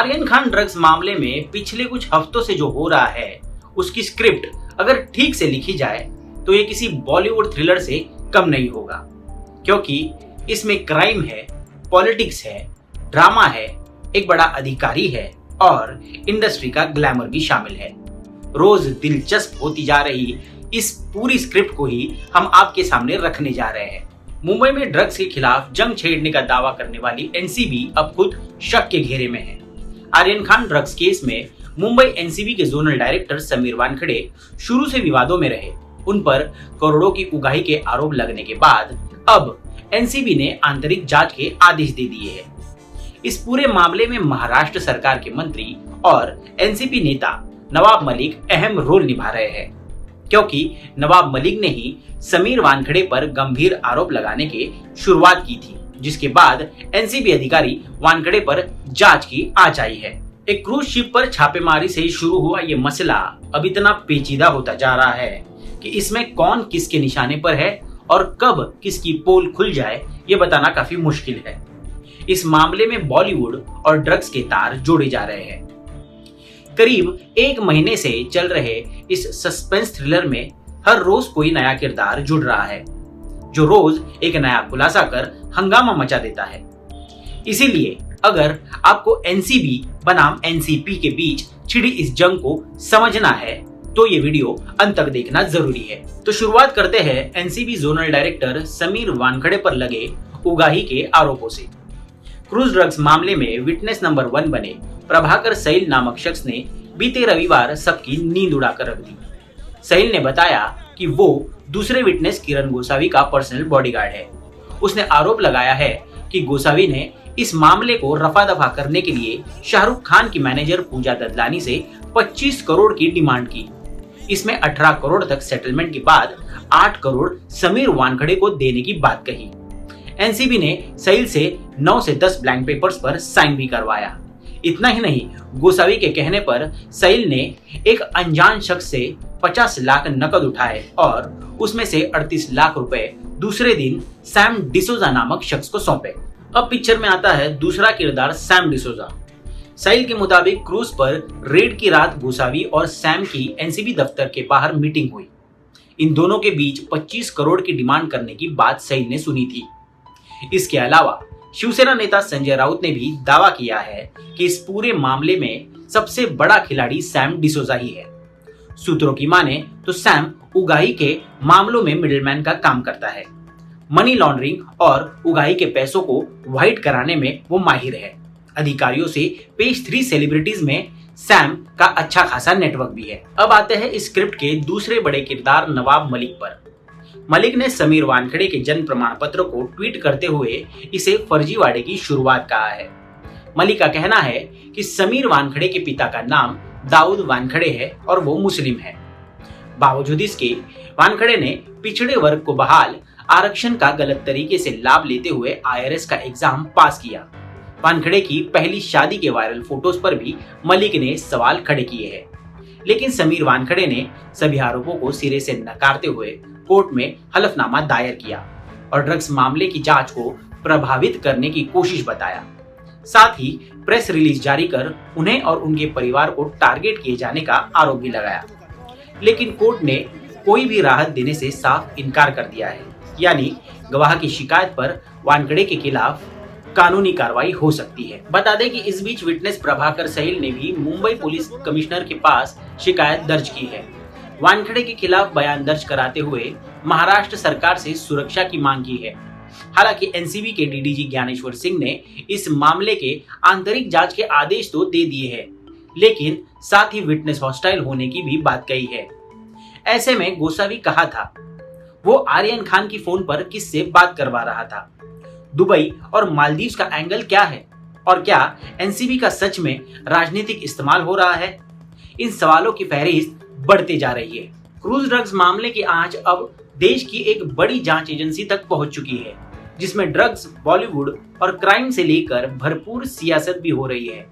Aryan Khan drugs मामले में पिछले कुछ हफ्तों से जो हो रहा है, उसकी स्क्रिप्ट अगर ठीक से लिखी जाए तो ये किसी बॉलीवुड थ्रिलर से कम नहीं होगा, क्योंकि इसमें क्राइम है, पॉलिटिक्स है, ड्रामा है, एक बड़ा अधिकारी है और इंडस्ट्री का ग्लैमर भी शामिल है। रोज दिलचस्प होती जा रही इस पूरी स्क्रिप्ट को ही हम आपके सामने रखने जा रहे हैं। मुंबई में ड्रग्स के खिलाफ जंग छेड़ने का दावा करने वाली एनसीबी अब खुद शक के घेरे में है। आर्यन खान ड्रग्स केस में मुंबई एनसीबी के जोनल डायरेक्टर समीर वानखेड़े शुरू से विवादों में रहे। उन पर करोड़ों की उगाही के आरोप लगने के बाद अब एनसीबी ने आंतरिक जांच के आदेश दे दिए हैं। इस पूरे मामले में महाराष्ट्र सरकार के मंत्री और एनसीपी नेता नवाब मलिक अहम रोल निभा रहे हैं, क्योंकि नवाब मलिक ने ही समीर वानखेड़े पर गंभीर आरोप लगाने की शुरुआत की थी, जिसके बाद एनसीबी अधिकारी वानखेड़े पर जांच की आंच आई है। एक क्रूज शिप पर छापेमारी से शुरू हुआ ये मसला अब इतना पेचीदा होता जा रहा है कि इसमें कौन किसके निशाने पर है और कब किसकी पोल खुल जाए ये बताना काफी मुश्किल है। इस मामले में बॉलीवुड और ड्रग्स के तार जोड़े जा रहे हैं। करीब एक महीने से चल रहे इस सस्पेंस थ्रिलर में हर रोज कोई नया किरदार जुड़ रहा है, जो रोज एक नया खुलासा कर हंगामा मचा देता है। इसीलिए अगर आपको एनसीबी बनाम एनसीपी के बीच छिड़ी इस जंग को समझना है तो ये वीडियो अंत तक देखना जरूरी है। तो शुरुआत करते हैं NCB zonal director Sameer Wankhede पर लगे उगाही के आरोपों से। क्रूज ड्रग्स मामले में विटनेस नंबर 1 बने प्रभाकर सैल नामक शख्स ने बीते रविवार सबकी नींद उड़ाकर रख दी। सैल ने बताया कि वो दूसरे विटनेस किरण गोसावी का पर्सनल बॉडीगार्ड है। उसने आरोप लगाया है कि गोसावी ने इस मामले को रफा दफा करने के लिए शाहरुख खान की मैनेजर पूजा ददलानी से 25 करोड़ की डिमांड की। इसमें 18 करोड़ तक सेटलमेंट के बाद 8 करोड़ समीर वानखेड़े को देने की बात कही। एनसीबी ने सैल से 9 से 10 ब्लैंक पेपर्स पर साइन भी करवाया। इतना ही नहीं, गोसावी के कहने पर सैल ने एक अनजान शख्स से 50 लाख नकद उठाए और उसमें से 38 लाख रुपए दूसरे दिन सैम डिसोजा नामक शख्स को सौंपे। अब पिक्चर में आता है दूसरा किरदार सैम डिसोजा। सैल के मुताबिक क्रूज पर रेड की रात गोसावी और सैम की एनसीबी दफ्तर के बाहर मीटिंग हुई। इन दोनों के बीच 25 करोड़ की डिमांड करने की बात सैल ने सुनी थी। इसके अलावा शिवसेना नेता संजय राउत ने भी दावा किया है कि इस पूरे मामले में सबसे बड़ा खिलाड़ी सैम डिसोजा ही है। सूत्रों की माने तो सैम उगाही के मामलों में मिडिलमैन का काम करता है। मनी लॉन्ड्रिंग और उगाही के पैसों को व्हाइट कराने में वो माहिर है। अधिकारियों से पेश 3 सेलिब्रिटीज में सैम का अच्छा खासा नेटवर्क भी है। अब आते हैं इस स्क्रिप्ट के दूसरे बड़े किरदार नवाब मलिक पर। मलिक ने समीर वानखेड़े के जन्म प्रमाण पत्र को ट्वीट करते हुए इसे फर्जीवाड़े की शुरुआत कहा है। मलिक का कहना है कि समीर वानखेड़े के पिता का नाम दाऊद वानखेड़े है और वो मुस्लिम है। बावजूद इसके वानखेड़े ने पिछड़े वर्ग को बहाल आरक्षण का गलत तरीके से लाभ लेते हुए आईआरएस का एग्जाम पास किया। वानखेड़े की पहली शादी के वायरल फोटोज पर भी मलिक ने सवाल खड़े किए हैं, लेकिन समीर वानखेड़े ने सभी आरोपों को सिरे से नकारते हुए कोर्ट में हलफनामा दायर किया और ड्रग्स मामले की जांच को प्रभावित करने की कोशिश बताया। साथ ही प्रेस रिलीज जारी कर उन्हें और उनके परिवार को टारगेट किए जाने का आरोप भी लगाया, लेकिन कोर्ट ने कोई भी राहत देने से साफ इनकार कर दिया है। यानी गवाह की शिकायत पर वानखेड़े के खिलाफ कानूनी कार्रवाई हो सकती है। बता दें कि इस बीच विटनेस प्रभाकर सैल ने भी मुंबई पुलिस कमिश्नर के पास शिकायत दर्ज की है। वानखेड़े के खिलाफ बयान दर्ज कराते हुए महाराष्ट्र सरकार से सुरक्षा की मांग की है। हालांकि एनसीबी के डीडीजी ज्ञानेश्वर सिंह ने इस मामले के आंतरिक जांच के आदेश तो दे दिए हैं, लेकिन साथ ही विटनेस हॉस्टाइल होने की भी बात कही है। ऐसे में गोसावी कहा था वो आर्यन खान की फोन पर किससे बात करवा रहा था, दुबई और मालदीव्स का एंगल क्या है और क्या एनसीबी का सच में राजनीतिक इस्तेमाल हो रहा है। इन सवालों की फहरिस्त बढ़ते जा रही है। क्रूज ड्रग्स मामले की आंच अब देश की एक बड़ी जांच एजेंसी तक पहुंच चुकी है, जिसमें ड्रग्स, बॉलीवुड और क्राइम से लेकर भरपूर सियासत भी हो रही है।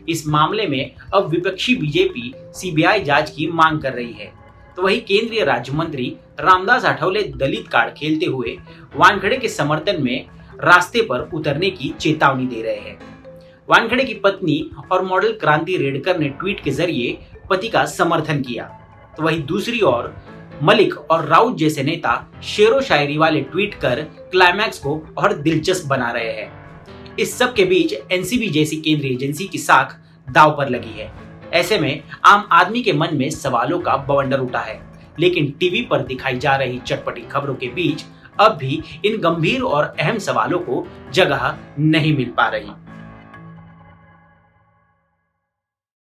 इस मामले में अब विपक्षी बीजेपी सीबीआई जांच की मांग कर रही है, तो वही केंद्रीय राज्य मंत्री रामदास आठवले दलित कार्ड खेलते हुए वानखेड़े के समर्थन में रास्ते पर उतरने की चेतावनी दे रहे हैं। वानखेड़े की पत्नी और मॉडल क्रांति रेडकर ने ट्वीट के जरिए पति का समर्थन किया, तो वहीं दूसरी ओर मलिक और राउत जैसे नेता शेरो शायरी वाले ट्वीट कर क्लाइमैक्स को और दिलचस्प बना रहे हैं। इस सब के बीच एनसीबी जैसी केंद्रीय एजेंसी की साख दांव पर लगी है। ऐसे में आम आदमी के मन में सवालों का बवंडर उठा है, लेकिन टीवी पर दिखाई जा रही चटपटी खबरों के बीच अब भी इन गंभीर और अहम सवालों को जगह नहीं मिल पा रही।